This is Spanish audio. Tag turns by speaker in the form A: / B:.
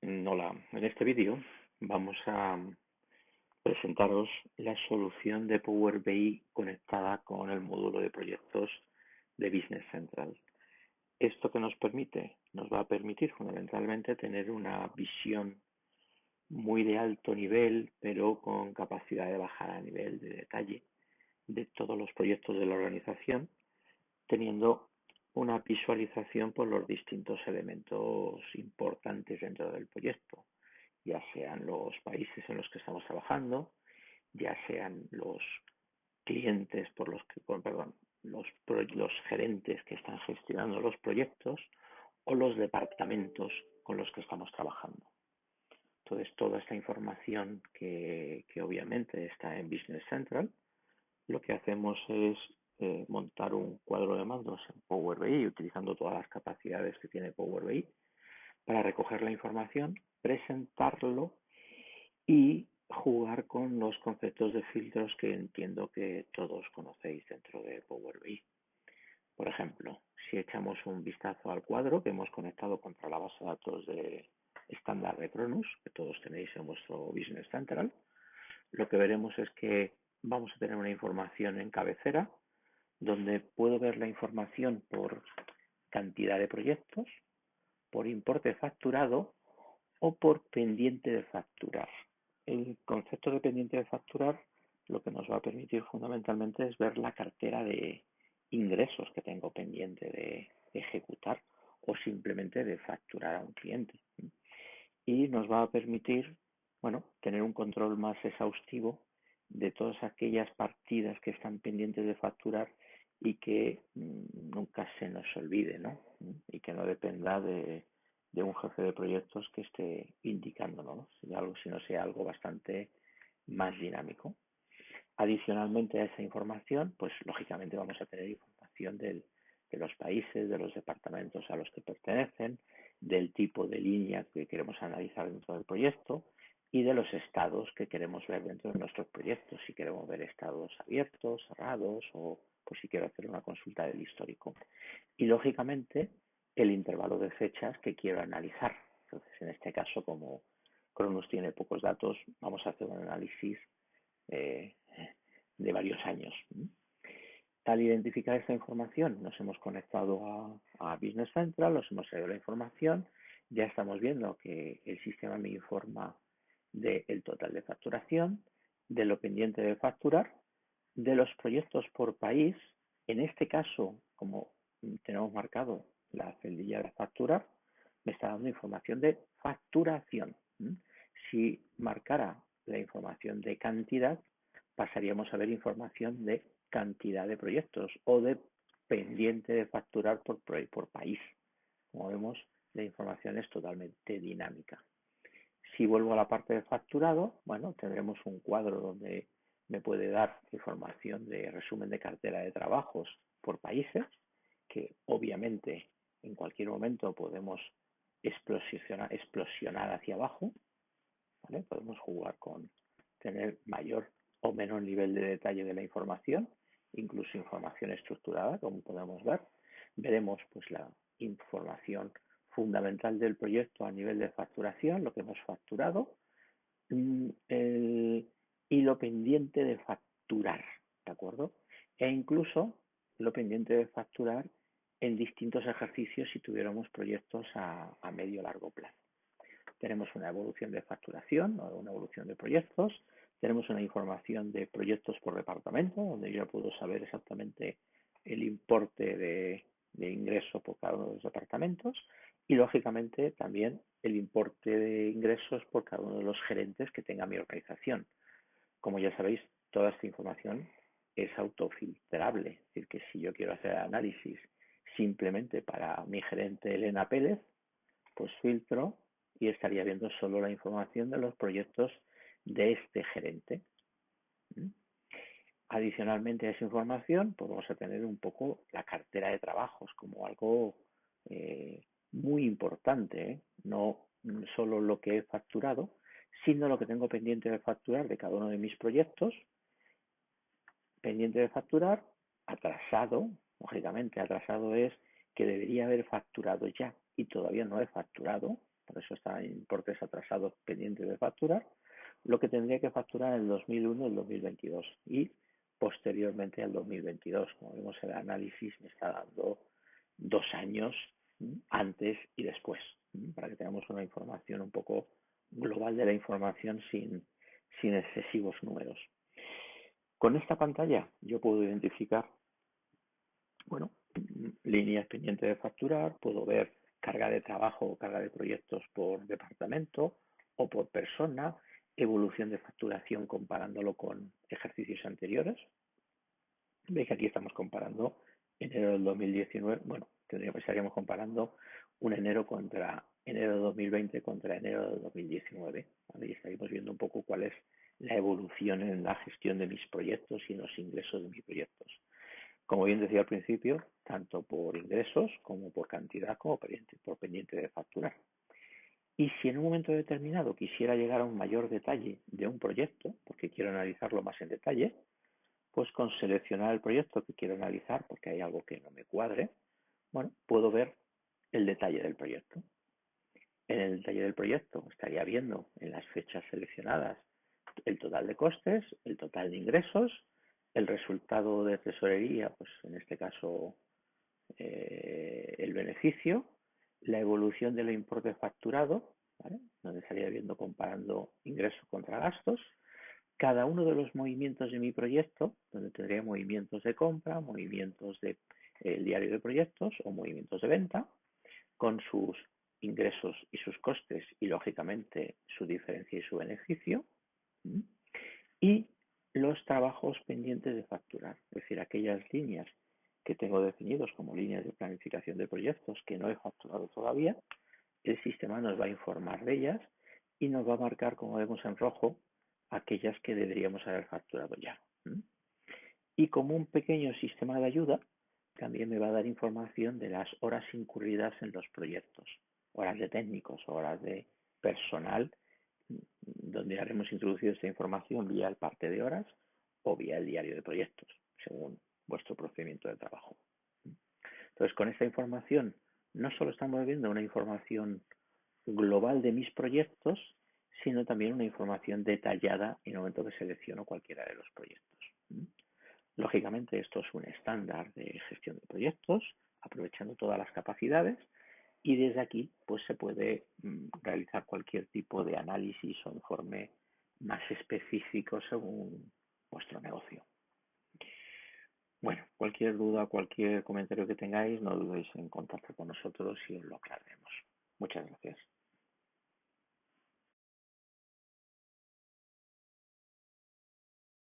A: Hola, en este vídeo vamos a presentaros la solución de Power BI conectada con el módulo de proyectos de Business Central. ¿Esto que nos permite? Nos va a permitir fundamentalmente tener una visión muy de alto nivel, pero con capacidad de bajar a nivel de detalle de todos los proyectos de la organización, teniendo una visualización por los distintos elementos importantes dentro del proyecto, ya sean los países en los que estamos trabajando, ya sean los clientes por los que, perdón, los gerentes que están gestionando los proyectos o los departamentos con los que estamos trabajando. Entonces, toda esta información que obviamente está en Business Central, lo que hacemos es montar un cuadro de mandos en Power BI utilizando todas las capacidades que tiene Power BI para recoger la información, presentarlo y jugar con los conceptos de filtros que entiendo que todos conocéis dentro de Power BI. Por ejemplo, si echamos un vistazo al cuadro que hemos conectado contra la base de datos de estándar de Cronus, que todos tenéis en vuestro Business Central, lo que veremos es que vamos a tener una información en cabecera donde puedo ver la información por cantidad de proyectos, por importe facturado o por pendiente de facturar. El concepto de pendiente de facturar lo que nos va a permitir fundamentalmente es ver la cartera de ingresos que tengo pendiente de ejecutar o simplemente de facturar a un cliente. Y nos va a permitir, bueno, tener un control más exhaustivo de todas aquellas partidas que están pendientes de facturar y que nunca se nos olvide, ¿no? Y que no dependa de un jefe de proyectos que esté indicándolo, ¿no? Si no sea algo bastante más dinámico. Adicionalmente a esa información, pues lógicamente vamos a tener información de los países, de los departamentos a los que pertenecen, del tipo de línea que queremos analizar dentro del proyecto y de los estados que queremos ver dentro de nuestros proyectos, si queremos ver estados abiertos, cerrados o pues si quiero hacer una consulta del histórico. Y lógicamente el intervalo de fechas que quiero analizar. Entonces, en este caso, como Cronus tiene pocos datos, vamos a hacer un análisis eh, de varios años. Al identificar esta información, nos hemos conectado a Business Central, nos hemos traído la información, ya estamos viendo que el sistema me informa del total de facturación, de lo pendiente de facturar, de los proyectos por país. En este caso, como tenemos marcado la celdilla de facturar, me está dando información de facturación. Si marcara la información de cantidad, pasaríamos a ver información de cantidad de proyectos o de pendiente de facturar por país. Como vemos, la información es totalmente dinámica. Si vuelvo a la parte de facturado, bueno, tendremos un cuadro donde me puede dar información de resumen de cartera de trabajos por países, que obviamente en cualquier momento podemos explosionar hacia abajo, ¿vale? Podemos jugar con tener mayor o menor nivel de detalle de la información, incluso información estructurada, como podemos ver. Veremos pues la información fundamental del proyecto a nivel de facturación, lo que hemos facturado, y lo pendiente de facturar, ¿de acuerdo? E incluso lo pendiente de facturar en distintos ejercicios si tuviéramos proyectos a medio o largo plazo. Tenemos una evolución de facturación o una evolución de proyectos, tenemos una información de proyectos por departamento, donde yo puedo saber exactamente el importe de ingreso por cada uno de los departamentos y, lógicamente, también el importe de ingresos por cada uno de los gerentes que tenga mi organización. Como ya sabéis, toda esta información es autofiltrable, es decir, que si yo quiero hacer análisis simplemente para mi gerente Elena Pérez, pues filtro y estaría viendo solo la información de los proyectos de este gerente. Adicionalmente a esa información, pues vamos a tener un poco la cartera de trabajos como algo muy importante, no solo lo que he facturado, sino lo que tengo pendiente de facturar de cada uno de mis proyectos, pendiente de facturar, atrasado, lógicamente atrasado es que debería haber facturado ya y todavía no he facturado, por eso está en importes atrasados pendientes de facturar, lo que tendría que facturar en el 2001 y el 2022 y posteriormente al 2022. Como vemos, el análisis me está dando 2 años antes y después, para que tengamos una información un poco global de la información sin excesivos números. Con esta pantalla yo puedo identificar, bueno, líneas pendientes de facturar, puedo ver carga de trabajo o carga de proyectos por departamento o por persona, evolución de facturación comparándolo con ejercicios anteriores. Veis que aquí estamos comparando enero del 2019, bueno, estaríamos comparando un enero contra enero de 2020 contra enero de 2019, ¿vale? Y estaríamos viendo un poco cuál es la evolución en la gestión de mis proyectos y en los ingresos de mis proyectos. Como bien decía al principio, tanto por ingresos como por cantidad como por pendiente de facturar. Y si en un momento determinado quisiera llegar a un mayor detalle de un proyecto, porque quiero analizarlo más en detalle, pues con seleccionar el proyecto que quiero analizar porque hay algo que no me cuadre, bueno, puedo ver el detalle del proyecto. En el detalle del proyecto estaría viendo en las fechas seleccionadas el total de costes, el total de ingresos, el resultado de tesorería, pues en este caso el beneficio, la evolución del importe facturado, ¿vale? Donde estaría viendo comparando ingresos contra gastos, cada uno de los movimientos de mi proyecto, donde tendría movimientos de compra, movimientos de el diario de proyectos o movimientos de venta, con sus ingresos y sus costes y lógicamente su diferencia y su beneficio, y los trabajos pendientes de facturar, es decir, aquellas líneas que tengo definidos como líneas de planificación de proyectos que no he facturado todavía, el sistema nos va a informar de ellas y nos va a marcar, como vemos en rojo, aquellas que deberíamos haber facturado ya. Y como un pequeño sistema de ayuda, también me va a dar información de las horas incurridas en los proyectos, horas de técnicos, horas de personal, donde haremos introducido esta información vía el parte de horas o vía el diario de proyectos, según vuestro procedimiento de trabajo. Entonces, con esta información, no solo estamos viendo una información global de mis proyectos, sino también una información detallada en el momento que selecciono cualquiera de los proyectos. Lógicamente, esto es un estándar de gestión de proyectos, aprovechando todas las capacidades, y desde aquí pues se puede realizar cualquier tipo de análisis o informe más específico según vuestro negocio. Bueno, cualquier duda, cualquier comentario que tengáis, no dudéis en contactar con nosotros y os lo aclararemos.